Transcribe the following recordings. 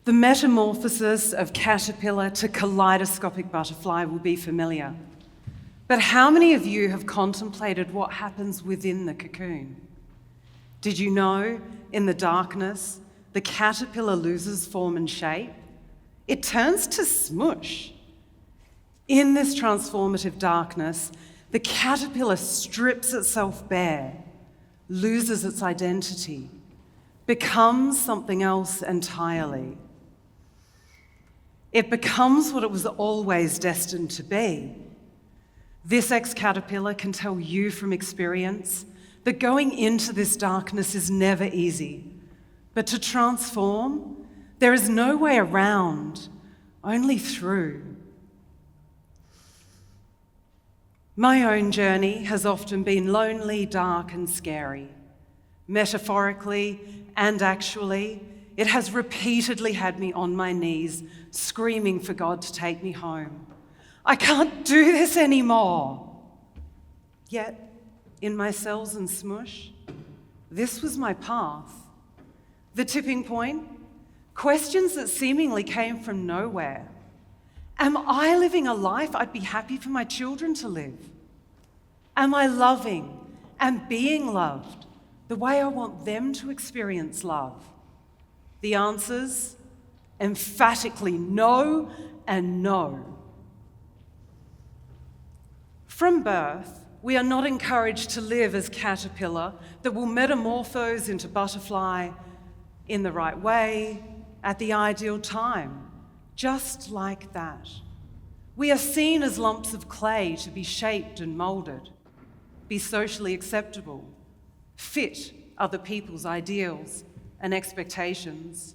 The metamorphosis of caterpillar to kaleidoscopic butterfly will be familiar. But how many of you have contemplated what happens within the cocoon? Did you know, in the darkness, the caterpillar loses form and shape? It turns to smush. In this transformative darkness, the caterpillar strips itself bare, loses its identity, becomes something else entirely. It becomes what it was always destined to be. This ex-caterpillar can tell you from experience that going into this darkness is never easy. But to transform, there is no way around, only through. My own journey has often been lonely, dark, and scary. Metaphorically and actually, it has repeatedly had me on my knees, screaming for God to take me home. I can't do this anymore. Yet, in my cells and smush, this was my path. The tipping point, questions that seemingly came from nowhere. Am I living a life I'd be happy for my children to live? Am I loving and being loved the way I want them to experience love? The answers, emphatically no and no. From birth, we are not encouraged to live as caterpillar that will metamorphose into butterfly in the right way, at the ideal time, just like that. We are seen as lumps of clay to be shaped and moulded, be socially acceptable, fit other people's ideals and expectations.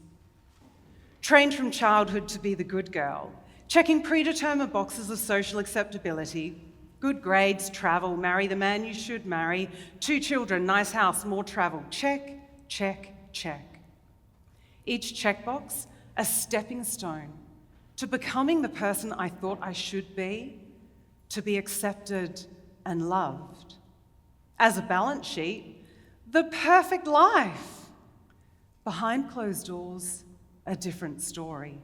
Trained from childhood to be the good girl, checking predetermined boxes of social acceptability, good grades, travel, marry the man you should marry, 2 children, nice house, more travel, check, check, check. Each checkbox a stepping stone to becoming the person I thought I should be, to be accepted and loved. As a balance sheet, the perfect life. Behind closed doors, a different story.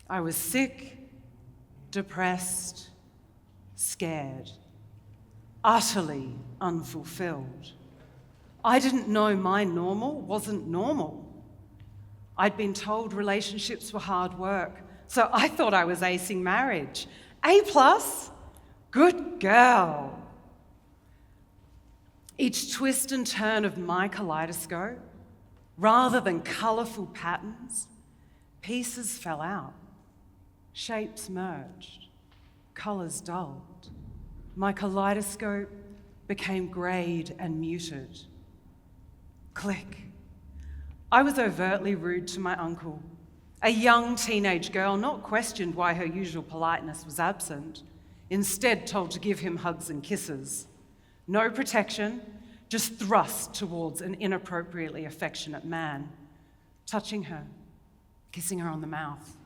I was sick, depressed, scared, utterly unfulfilled. I didn't know my normal wasn't normal. I'd been told relationships were hard work, so I thought I was acing marriage. A+, good girl. Each twist and turn of my kaleidoscope, rather than colourful patterns, pieces fell out, shapes merged, colours dulled. My kaleidoscope became greyed and muted. Click. I was overtly rude to my uncle, a young teenage girl not questioned why her usual politeness was absent, instead told to give him hugs and kisses. No protection, just thrust towards an inappropriately affectionate man, touching her, kissing her on the mouth.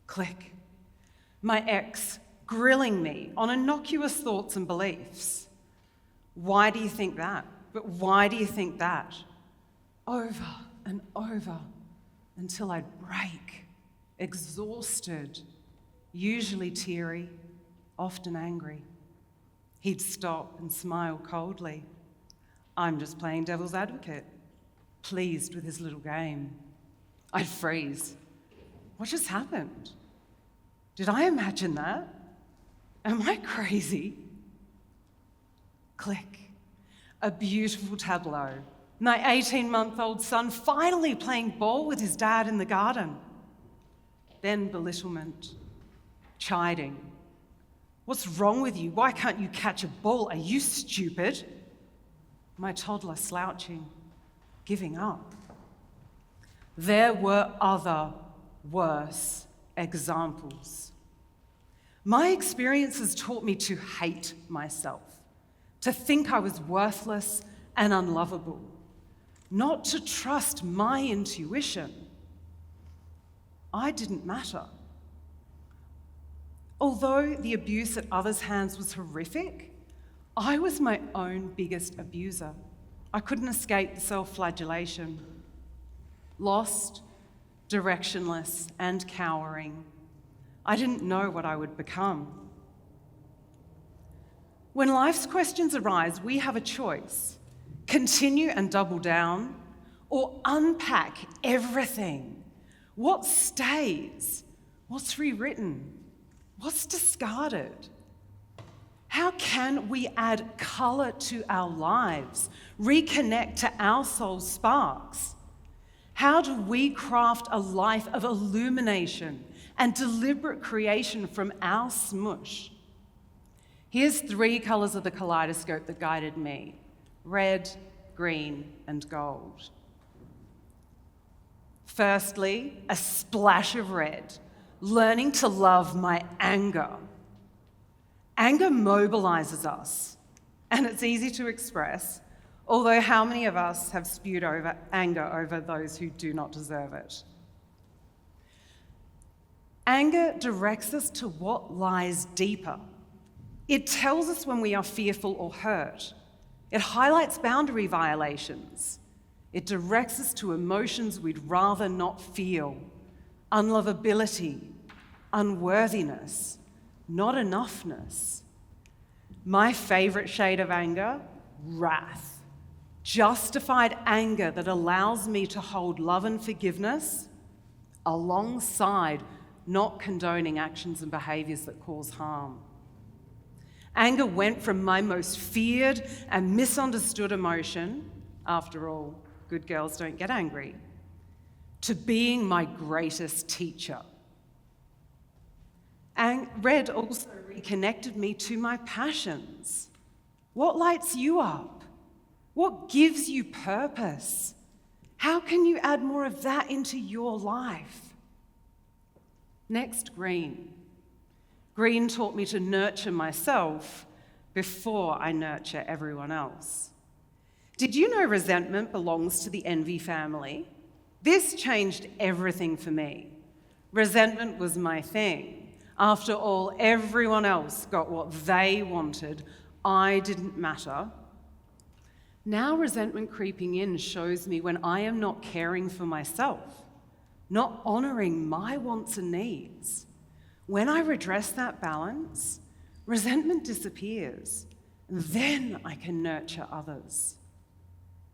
Click. My ex grilling me on innocuous thoughts and beliefs. Why do you think that? But why do you think that? Over and over until I'd break, exhausted, usually teary, often angry. He'd stop and smile coldly. I'm just playing devil's advocate, pleased with his little game. I'd freeze. What just happened? Did I imagine that? Am I crazy? Click. A beautiful tableau. My 18-month-old son finally playing ball with his dad in the garden. Then belittlement, chiding. What's wrong with you? Why can't you catch a ball? Are you stupid? My toddler slouching, giving up. There were other, worse examples. My experiences taught me to hate myself, to think I was worthless and unlovable, not to trust my intuition. I didn't matter. Although the abuse at others' hands was horrific, I was my own biggest abuser. I couldn't escape the self-flagellation. Lost, directionless and cowering. I didn't know what I would become. When life's questions arise, we have a choice: continue and double down, or unpack everything. What stays? What's rewritten? What's discarded? How can we add colour to our lives, reconnect to our soul's sparks? How do we craft a life of illumination and deliberate creation from our smush? Here's 3 colours of the kaleidoscope that guided me: red, green, and gold. Firstly, a splash of red, learning to love my anger. Anger mobilizes us, and it's easy to express, although how many of us have spewed over anger over those who do not deserve it? Anger directs us to what lies deeper. It tells us when we are fearful or hurt. It highlights boundary violations. It directs us to emotions we'd rather not feel: unlovability, unworthiness, not enoughness. My favorite shade of anger: wrath. Justified anger that allows me to hold love and forgiveness alongside not condoning actions and behaviors that cause harm. Anger went from my most feared and misunderstood emotion — after all, good girls don't get angry — to being my greatest teacher. Red also reconnected me to my passions. What lights you up? What gives you purpose? How can you add more of that into your life? Next, green. Green taught me to nurture myself before I nurture everyone else. Did you know resentment belongs to the envy family? This changed everything for me. Resentment was my thing. After all, everyone else got what they wanted. I didn't matter. Now resentment creeping in shows me when I am not caring for myself, not honoring my wants and needs. When I redress that balance, resentment disappears. Then I can nurture others.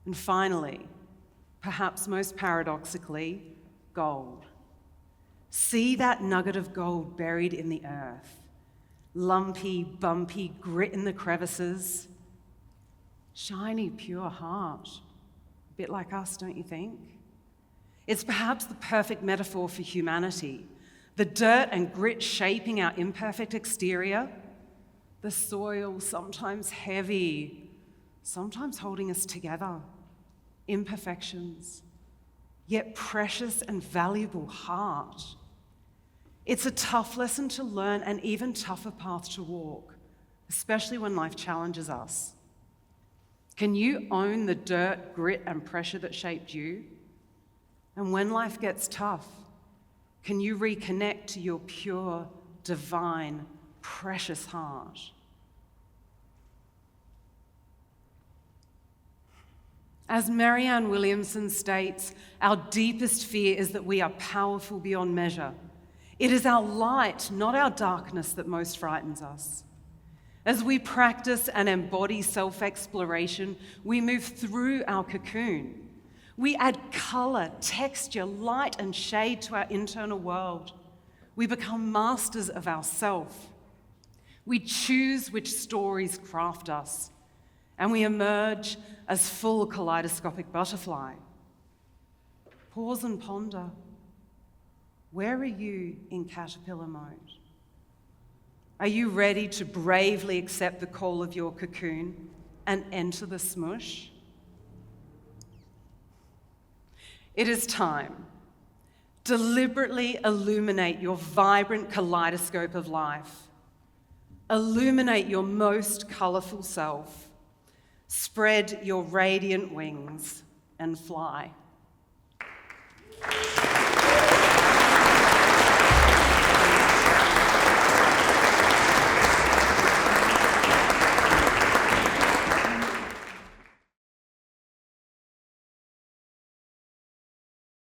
And finally, perhaps most paradoxically, gold. See that nugget of gold buried in the earth. Lumpy, bumpy, grit in the crevices. Shiny, pure heart. A bit like us, don't you think? It's perhaps the perfect metaphor for humanity. The dirt and grit shaping our imperfect exterior. The soil, sometimes heavy, sometimes holding us together. Imperfections, yet precious and valuable heart. It's a tough lesson to learn, and even tougher path to walk, especially when life challenges us. Can you own the dirt, grit, and pressure that shaped you? And when life gets tough, can you reconnect to your pure, divine, precious heart? As Marianne Williamson states, our deepest fear is that we are powerful beyond measure. It is our light, not our darkness, that most frightens us. As we practice and embody self-exploration, we move through our cocoon. We add color, texture, light, and shade to our internal world. We become masters of ourself. We choose which stories craft us, and we emerge as full kaleidoscopic butterfly. Pause and ponder. Where are you in caterpillar mode? Are you ready to bravely accept the call of your cocoon and enter the smush? It is time. Deliberately illuminate your vibrant kaleidoscope of life. Illuminate your most colourful self. Spread your radiant wings and fly.